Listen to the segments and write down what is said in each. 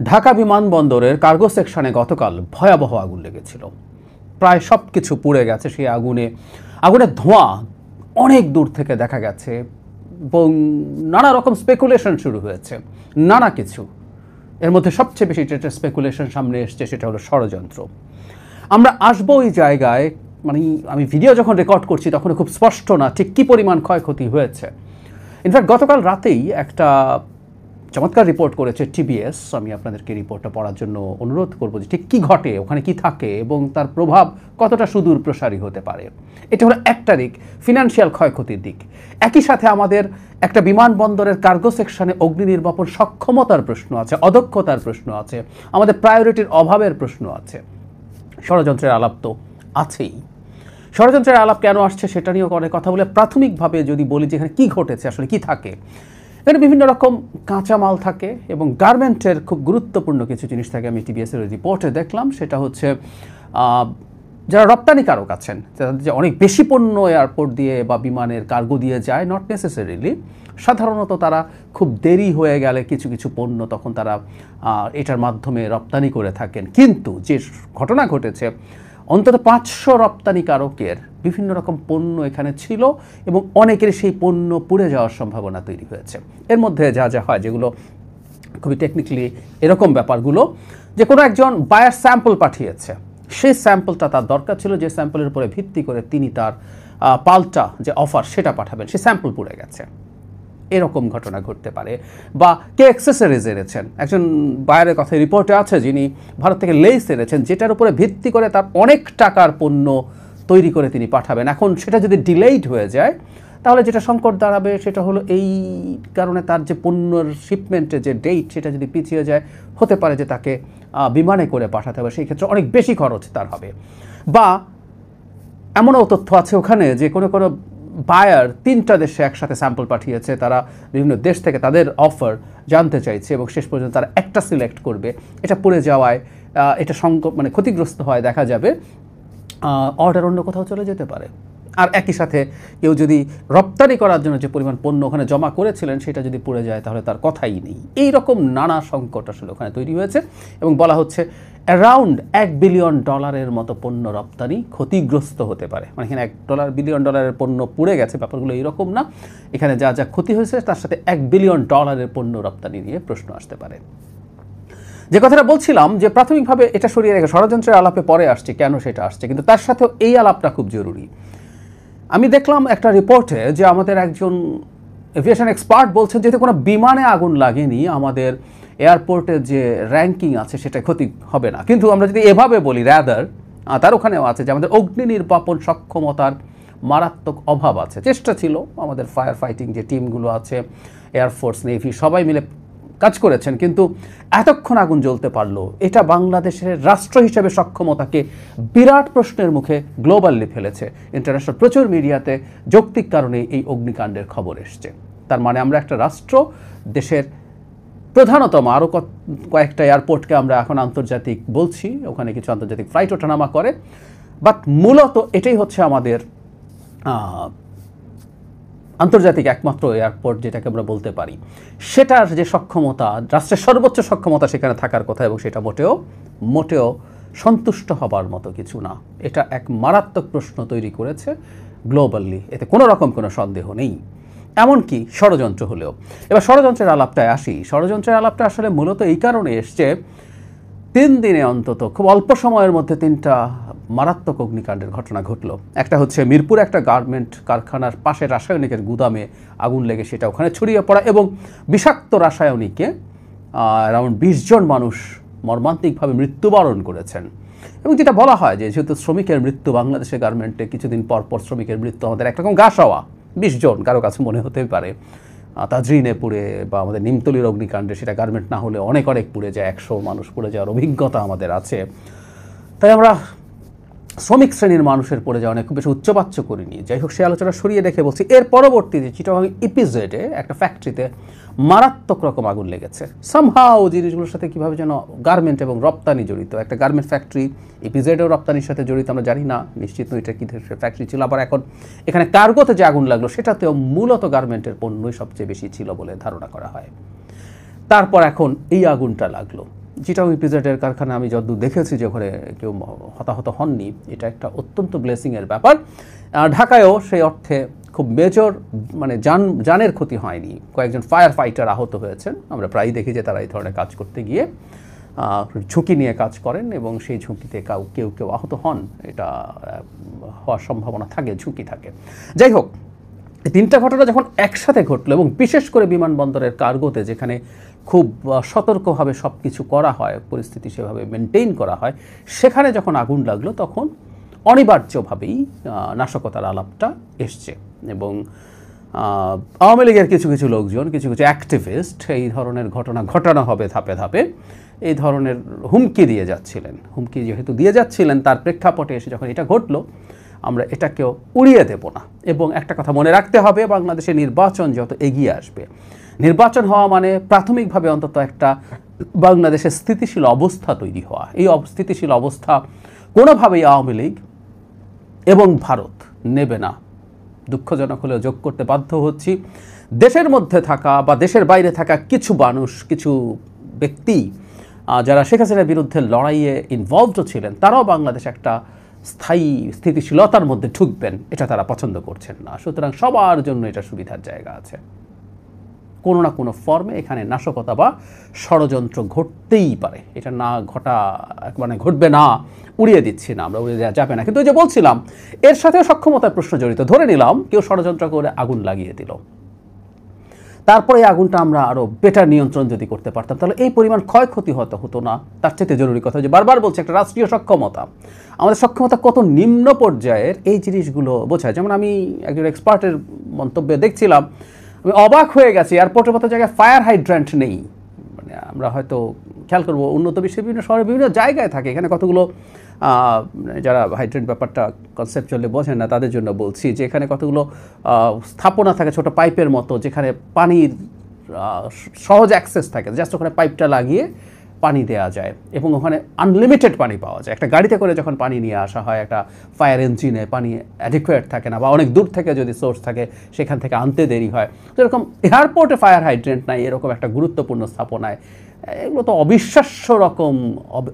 ঢাকা বিমানবন্দরের কার্গো সেকশনে গতকাল ভয়াবহ আগুন লেগেছিল। প্রায় সব কিছু পুড়ে গেছে। সেই আগুনের ধোঁয়া অনেক দূর থেকে দেখা গেছে এবং নানা রকম স্পেকুলেশন শুরু হয়েছে, নানা কিছু। এর মধ্যে সবচেয়ে বেশি যেটা স্পেকুলেশন সামনে এসছে সেটা হলো ষড়যন্ত্র। আমরা আসবো ওই জায়গায়, মানে আমি ভিডিও যখন রেকর্ড করছি তখন খুব স্পষ্ট না ঠিক কী পরিমাণ ক্ষয়ক্ষতি হয়েছে। ইনফ্যাক্ট গতকাল রাতেই একটা চমৎকার রিপোর্ট করেছে টিবিএস। আমি আপনাদেরকে রিপোর্টটা পড়ার জন্য অনুরোধ করবো যে ঠিক কী ঘটে, ওখানে কি থাকে এবং তার প্রভাব কতটা সুদূর প্রসারী হতে পারে। এটা হলো একটা দিক, ফিনান্সিয়াল ক্ষয়ক্ষতির দিক। একই সাথে আমাদের একটা বিমানবন্দরের কার্গো সেকশনে অগ্নি নির্বাপন সক্ষমতার প্রশ্ন আছে, অদক্ষতার প্রশ্ন আছে, আমাদের প্রায়োরিটির অভাবের প্রশ্ন আছে। ষড়যন্ত্রের আলাপ তো আছেই। ষড়যন্ত্রের আলাপ কেন আসছে সেটা নিয়েও অনেক কথা বলে প্রাথমিকভাবে যদি বলি যে এখানে কী ঘটেছে, আসলে কি থাকে। এখানে বিভিন্ন রকম কাঁচামাল থাকে এবং গার্মেন্টের খুব গুরুত্বপূর্ণ কিছু জিনিস থাকে। আমি টিবিএসের রিপোর্টে দেখলাম, সেটা হচ্ছে যারা রপ্তানিকারক আছেন, যে অনেক বেশি পণ্য এয়ারপোর্ট দিয়ে বা বিমানের কার্গো দিয়ে যায়, নট নেসেসারিলি, সাধারণত তারা খুব দেরি হয়ে গেলে কিছু কিছু পণ্য তখন তারা এটার মাধ্যমে রপ্তানি করে থাকেন। কিন্তু যে ঘটনা ঘটেছে, অন্তত 500 রপ্তানিকারকের বিভিন্ন রকম পণ্য এখানে ছিল এবং অনেকের সেই পণ্য পুড়ে যাওয়ার সম্ভাবনা তৈরি হয়েছে। এর মধ্যে যা যা হয়, যেগুলো খুবই টেকনিক্যালি এরকম ব্যাপারগুলো, যে কোনো একজন বায়ার স্যাম্পল পাঠিয়েছে, সেই স্যাম্পলটা তার দরকার ছিল, যে স্যাম্পলের উপরে ভিত্তি করে তিনি তার পাল্টা যে অফার সেটা পাঠাবেন, সেই স্যাম্পল পুড়ে গেছে। এরকম ঘটনা ঘটতে পারে। বা কে অ্যাক্সেসরিজ এনেছেন, একজন বায়ারের কথা রিপোর্টে আছে যিনি ভারত থেকে লেস এনেছেন, যেটার উপরে ভিত্তি করে তার অনেক টাকার পণ্য তৈরি করে তিনি পাঠাবেন। এখন সেটা যদি ডিলেইড হয়ে যায় তাহলে যেটা সংকট দাঁড়াবে সেটা হলো এই কারণে তার যে পণ্যর শিপমেন্টের যে ডেট সেটা যদি পিছিয়ে যায়, হতে পারে যে তাকে বিমানে করে পাঠাতে হবে, সেই ক্ষেত্রে অনেক বেশি খরচ তার হবে। বা এমনও তথ্য আছে ওখানে যে কোনো কোনো বায়ার 3টা দেশে একসাথে স্যাম্পল পাঠিয়েছে, তারা বিভিন্ন দেশ থেকে তাদের অফার জানতে চাইছে এবং শেষ পর্যন্ত তারা একটা সিলেক্ট করবে। এটা পড়ে যাওয়ায় এটা মানে ক্ষতিগ্রস্ত হয়, দেখা যাবে অর্ডার অন্য কোথাও চলে যেতে পারে। আর একই সাথে কেউ যদি রপ্তানি করার জন্য যে পরিমাণ পণ্য ওখানে জমা করেছিলেন সেটা যদি পড়ে যায় তাহলে তার কথাই নেই। এই রকম নানা সংকট আসলে ওখানে তৈরি হয়েছে এবং বলা হচ্ছে অ্যারাউন্ড $1 বিলিয়ন মতো পণ্য রপ্তানি ক্ষতিগ্রস্ত হতে পারে। মানে এখানে $1 বিলিয়ন পণ্য পুড়ে গেছে, ব্যাপারগুলো এইরকম না। এখানে যা যা ক্ষতি হয়েছে তার সাথে $1 বিলিয়ন পণ্য রপ্তানি নিয়ে প্রশ্ন আসতে পারে। যে কথাটা বলছিলাম যে প্রাথমিকভাবে এটা সরিয়ে রেখে ষড়যন্ত্রের আলাপে পরে আসছে, কেন সেটা আসছে, কিন্তু তার সাথেও এই আলাপটা খুব জরুরি। আমি দেখলাম একটা রিপোর্টে যে আমাদের একজন এভিয়েশন এক্সপার্ট বলছেন যেহেতু কোনো বিমানে আগুন লাগেনি, আমাদের এয়ারপোর্টের যে র্যাঙ্কিং আছে সেটা ক্ষতি হবে না। কিন্তু আমরা যদি এভাবে বলি, র্যাদার তার ওখানেও আছে যে আমাদের অগ্নি নির্বাপন সক্ষমতার মারাত্মক অভাব আছে। চেষ্টা ছিল, আমাদের ফায়ার ফাইটিং যে টিমগুলো আছে, এয়ারফোর্স, নেভি সবাই মিলে কাজ করেছেন, কিন্তু এতক্ষণ আগুন জ্বলতে পারলো, এটা বাংলাদেশের রাষ্ট্র হিসেবে সক্ষমতাকে বিরাট প্রশ্নের মুখে গ্লোবালি ফেলেছে। ইন্টারন্যাশনাল প্রচুর মিডিয়াতে যৌক্তিক কারণে এই অগ্নিকাণ্ডের খবর এসছে। তার মানে আমরা একটা রাষ্ট্র, দেশের প্রধানতম আরও কয়েকটা এয়ারপোর্টকে আমরা এখন আন্তর্জাতিক বলছি, ওখানে কিছু আন্তর্জাতিক ফ্লাইট ওঠানামা করে, বাট মূলত এটাই হচ্ছে আমাদের আন্তর্জাতিক একমাত্র এয়ারপোর্ট যেটাকে আমরা বলতে পারি। সেটার যে সক্ষমতা, রাষ্ট্রের সর্বোচ্চ সক্ষমতা সেখানে থাকার কথা, এবং সেটা মোটেও সন্তুষ্ট হবার মতো কিছু না। এটা এক মারাত্মক প্রশ্ন তৈরি করেছে গ্লোবালি, এতে কোনো রকম কোনো সন্দেহ নেই, এমনকি ষড়যন্ত্র হলেও। এবার ষড়যন্ত্রের আলাপটায় আসি। ষড়যন্ত্রের আলাপটা আসলে মূলত এই কারণে এসছে, 3 দিনে অন্তত খুব অল্প সময়ের মধ্যে 3টা মারাত্মক অগ্নিকাণ্ডের ঘটনা ঘটল। একটা হচ্ছে মিরপুর একটা গার্মেন্ট কারখানার পাশে রাসায়নিকের গুদামে আগুন লেগে সেটা ওখানে ছড়িয়ে পড়া এবং বিষাক্ত রাসায়নিকে অ্যারাউন্ড 20 জন মানুষ মর্মান্তিকভাবে মৃত্যুবরণ করেছেন। এবং যেটা বলা হয় যে যেহেতু শ্রমিকের মৃত্যু বাংলাদেশে গার্মেন্টে কিছুদিন পর শ্রমিকের মৃত্যু আমাদের একরকম গা সওয়া, 20 জন কারো কাছে মনে হতে পারে। তাজরিনে পুড়ে বা আমাদের নিমতলির অগ্নিকাণ্ডে সেটা গার্মেন্ট না হলে অনেক পুড়ে যায়, 100 মানুষ পুড়ে যাওয়ার অভিজ্ঞতা আমাদের আছে। তাই আমরা শ্রমিক শ্রেণীর মানুষের পড়ে যাওয়া খুব বেশি উচ্চবাচ্য করিনি। যাই হোক, সে আলোচনা সরিয়ে রেখে বলছি, এর পরবর্তীতে চিটাগাং ইপিজেডে একটা ফ্যাক্টরিতে মারাত্মক রকম আগুন লেগেছে। সামহাও জিনিসগুলোর সাথে কীভাবে যেন গার্মেন্ট এবং রপ্তানি জড়িত, একটা গার্মেন্ট ফ্যাক্টরি, ইপিজেডেও রপ্তানির সাথে জড়িত, আমরা জানি না নিশ্চিত এটা কী ধরনের ফ্যাক্টরি ছিল। আবার এখন এখানে কার্গোতে যে আগুন লাগলো সেটাতেও মূলত গার্মেন্টের পণ্যই সবচেয়ে বেশি ছিল বলে ধারণা করা হয়। তারপর এখন এই আগুনটা লাগলো। চিটাগং ইপিজেডের কারখানা আমি যতদূর দেখেছি যে ওখানে কেউ হতাহত হননি, এটা একটা অত্যন্ত ব্লেসিংয়ের ব্যাপার। ঢাকায়ও সেই অর্থে খুব মেজর মানে জানের ক্ষতি হয়নি। কয়েকজন ফায়ার ফাইটার আহত হয়েছেন। আমরা প্রায়ই দেখি যে তারা এই ধরনের কাজ করতে গিয়ে ঝুঁকি নিয়ে কাজ করেন এবং সেই ঝুঁকিতে কেউ কেউ আহত হন, এটা হওয়ার সম্ভাবনা থাকে, ঝুঁকি থাকে। যাই হোক, এই তিনটা ঘটনা যখন একসাথে ঘটলো এবং বিশেষ করে বিমানবন্দরের কার্গোতে যেখানে খুব সতর্কভাবে সব কিছু করা হয়, পরিস্থিতি সেভাবে মেনটেন করা হয়, সেখানে যখন আগুন লাগলো তখন অনিবার্যভাবেই নাশকতার আলাপটা এসছে। এবং আওয়ামী লীগের কিছু কিছু লোকজন, কিছু কিছু অ্যাক্টিভিস্ট এই ধরনের ঘটনা ঘটানো হবে ধাপে ধাপে এই ধরনের হুমকি দিয়ে যাচ্ছিলেন। হুমকি যেহেতু দিয়ে যাচ্ছিলেন, তার প্রেক্ষাপটে এসে যখন এটা ঘটলো, আমরা এটাকেও উড়িয়ে দেব না। এবং একটা কথা মনে রাখতে হবে, বাংলাদেশে নির্বাচন যত এগিয়ে আসবে, নির্বাচন হওয়া মানে প্রাথমিকভাবে অন্তত একটা বাংলাদেশের স্থিতিশীল অবস্থা তৈরি হওয়া। এই স্থিতিশীল অবস্থা কোনোভাবেই আওয়ামী লীগ এবং ভারত নেবে না। দুঃখজনক হলেও যোগ করতে বাধ্য হচ্ছি, দেশের মধ্যে থাকা বা দেশের বাইরে থাকা কিছু মানুষ, কিছু ব্যক্তি যারা শেখ হাসিনার বিরুদ্ধে লড়াইয়ে ইনভলভড ছিলেন, তারাও বাংলাদেশ একটা স্থায়ী স্থিতিশীলতার মধ্যে ঢুকবেন এটা তারা পছন্দ করছেন না। সুতরাং সবার জন্য এটা সুবিধার জায়গা আছে। কোনো না কোনো ফর্মে এখানে নাশকতা বা ষড়যন্ত্র ঘটতেই পারে। এটা না মানে ঘটবে না উড়িয়ে দিচ্ছি না, আমরা উড়িয়ে দেওয়া যাবে না। কিন্তু ওই যে বলছিলাম, এর সাথে সক্ষমতার প্রশ্ন জড়িত। ধরে নিলাম কেউ ষড়যন্ত্র করে আগুন লাগিয়ে দিল, তারপরে এই আগুনটা আমরা আরও বেটার নিয়ন্ত্রণ যদি করতে পারতাম, তাহলে এই পরিমাণ ক্ষয়ক্ষতি হতো না। তার চাইতে জরুরি কথা, যে বারবার বলছে একটা রাষ্ট্রীয় সক্ষমতা, আমাদের সক্ষমতা কত নিম্ন পর্যায়ের এই জিনিসগুলো বোঝায়। যেমন আমি একজন এক্সপার্টের মন্তব্যে দেখছিলাম, আমি অবাক হয়ে গেছি, এয়ারপোর্টের মতো জায়গায় ফায়ার হাইড্রান্ট নেই। মানে আমরা হয়তো খেয়াল করবো উন্নত বিশ্বের বিভিন্ন শহরে বিভিন্ন জায়গায় থাকে, এখানে কতগুলো যারা হাইড্রেন্ট ব্যাপারটা কনসেপচুয়ালি বোঝেন না তাদের জন্য বলছি, যে এখানে কতগুলো স্থাপনা থাকে ছোট পাইপের মতো, যেখানে পানির সহজ অ্যাক্সেস থাকে, জাস্ট ওখানে পাইপটা লাগিয়ে পানি দেওয়া যায় এবং ওখানে আনলিমিটেড পানি পাওয়া যায়। একটা গাড়িতে করে যখন পানি নিয়ে আসা হয়, একটা ফায়ার ইঞ্জিনে পানি অ্যাডিকুয়েট থাকে না, বা অনেক দূর থেকে যদি সোর্স থাকে সেখান থেকে আনতে দেরি হয়। তো এরকম এয়ারপোর্টে ফায়ার হাইড্রেন্ট নাই, এরকম একটা গুরুত্বপূর্ণ স্থাপনায়, এগুলো তো অবিশ্বাস্য রকম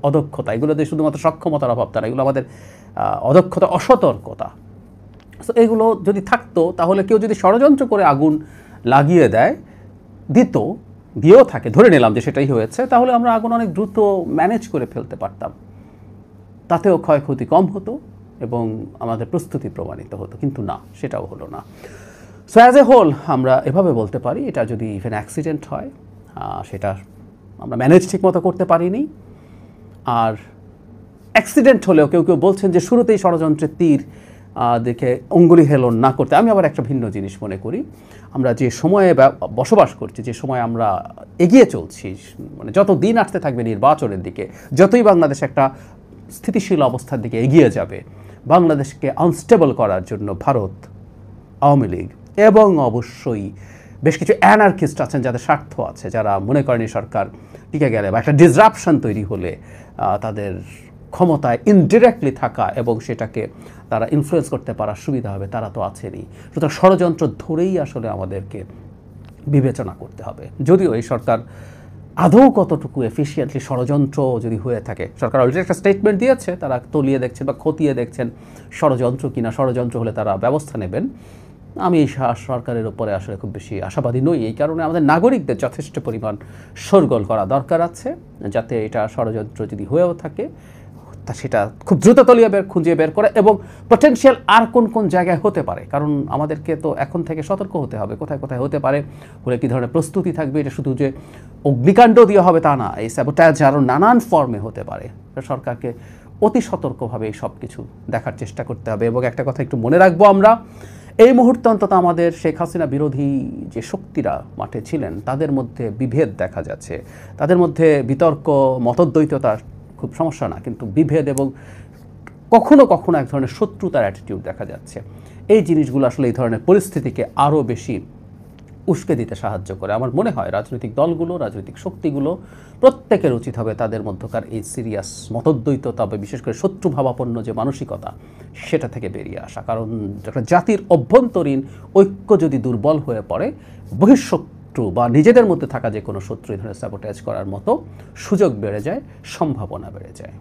অদক্ষতা। এগুলোতে শুধুমাত্র সক্ষমতার অভাব না, এগুলো আমাদের অদক্ষতা, অসতর্কতা। তো এগুলো যদি থাকতো, তাহলে কেউ যদি ষড়যন্ত্র করে আগুন লাগিয়ে দেয়, দিয়েও থাকে, ধরে নিলাম যে সেটাই হয়েছে, তাহলে আমরা আগুন অনেক দ্রুত ম্যানেজ করে ফেলতে পারতাম। তাতেও ক্ষয়ক্ষতি কম হতো এবং আমাদের প্রস্তুতি প্রমাণিত হতো। কিন্তু না, সেটাও হলো না। সো অ্যাজ এ হোল আমরা এভাবে বলতে পারি, এটা যদি ইভেন অ্যাক্সিডেন্ট হয়, সেটা আমরা ম্যানেজ ঠিক মতো করতে পারিনি। আর অ্যাক্সিডেন্ট হলেও কেউ কেউ বলছেন যে শুরুতেই ষড়যন্ত্রের তীর দেখে অঙ্গুলি হেলন না করতে। আমি আবার একটা ভিন্ন জিনিস মনে করি, আমরা যে সময়ে বসবাস করছি, যে সময় আমরা এগিয়ে চলছি, মানে যত দিন আসতে থাকবে নির্বাচনের দিকে, যতই বাংলাদেশ একটা স্থিতিশীল অবস্থার দিকে এগিয়ে যাবে, বাংলাদেশকে আনস্টেবল করার জন্য ভারত, আওয়ামী লীগ এবং অবশ্যই বেশ কিছু অ্যানার্কিস্ট আছেন যাদের স্বার্থ আছে, যারা মনে করেন সরকার টিকে গেলে বা একটা ডিসরাপশন তৈরি হলে তাদের ক্ষমতায় ইনডিরেক্টলি থাকা এবং সেটাকে তারা ইনফ্লুয়েন্স করতে পারার সুবিধা হবে, তারা তো আছেনই। সুতরাং ষড়যন্ত্র ধরেই আসলে আমাদেরকে বিবেচনা করতে হবে। যদিও এই সরকার আদৌ কতটুকু এফিশিয়েন্টলি ষড়যন্ত্র যদি হয়ে থাকে, সরকার অলরেডি একটা স্টেটমেন্ট দিয়েছে, তারা তলিয়ে দেখছেন বা খতিয়ে দেখছেন ষড়যন্ত্র কিনা, ষড়যন্ত্র হলে তারা ব্যবস্থা নেবেন। আমি এই সরকারের উপরে আসলে খুব বেশি আশাবাদী নই। এই কারণে আমাদের নাগরিকদের যথেষ্ট পরিমাণ শোরগোল করা দরকার আছে, যাতে এটা ষড়যন্ত্র যদি হয়েও থাকে তা সেটা খুব দ্রুত খুঁজে বের করে, এবং পটেনশিয়াল আর কোন কোন জায়গায় হতে পারে। কারণ আমাদেরকে তো এখন থেকে সতর্ক হতে হবে, কোথায় কোথায় হতে পারে, হলে কী ধরনের প্রস্তুতি থাকবে। এটা শুধু যে অগ্নিকাণ্ড দিয়ে হবে তা না, এই স্যাবোটাজ আরও নানান ফর্মে হতে পারে। সরকারকে অতি সতর্কভাবে এই সব কিছু দেখার চেষ্টা করতে হবে। এবং একটা কথা একটু মনে রাখবো, আমরা এই মুহূর্তে অন্তত আমাদের শেখ হাসিনা বিরোধী যে শক্তিরা মাঠে ছিলেন, তাদের মধ্যে বিভেদ দেখা যাচ্ছে, তাদের মধ্যে বিতর্ক, মতদ্বৈততা খুব সমস্যা না, কিন্তু বিভেদ এবং কখনো কখনো এক ধরনের শত্রুতার অ্যাটিটিউড দেখা যাচ্ছে। এই জিনিসগুলো আসলে এই ধরনের পরিস্থিতিকে আরও বেশি উস্কে দিতে সাহায্য করে। আমার মনে হয় রাজনৈতিক দলগুলো, রাজনৈতিক শক্তিগুলো প্রত্যেকের উচিত হবে তাদের মধ্যকার এই সিরিয়াস মতদ্বৈততা বা বিশেষ করে শত্রুভাবাপন্ন যে মানসিকতা, সেটা থেকে বেরিয়ে আসা। কারণ একটা জাতির অভ্যন্তরীণ ঐক্য যদি দুর্বল হয়ে পড়ে, শত্রু বা নিজেদের মধ্যে থাকা যে কোনো শত্রু এই ধরনের স্যাবোটেজ করার মতো সুযোগ বেড়ে যায়, সম্ভাবনা বেড়ে যায়।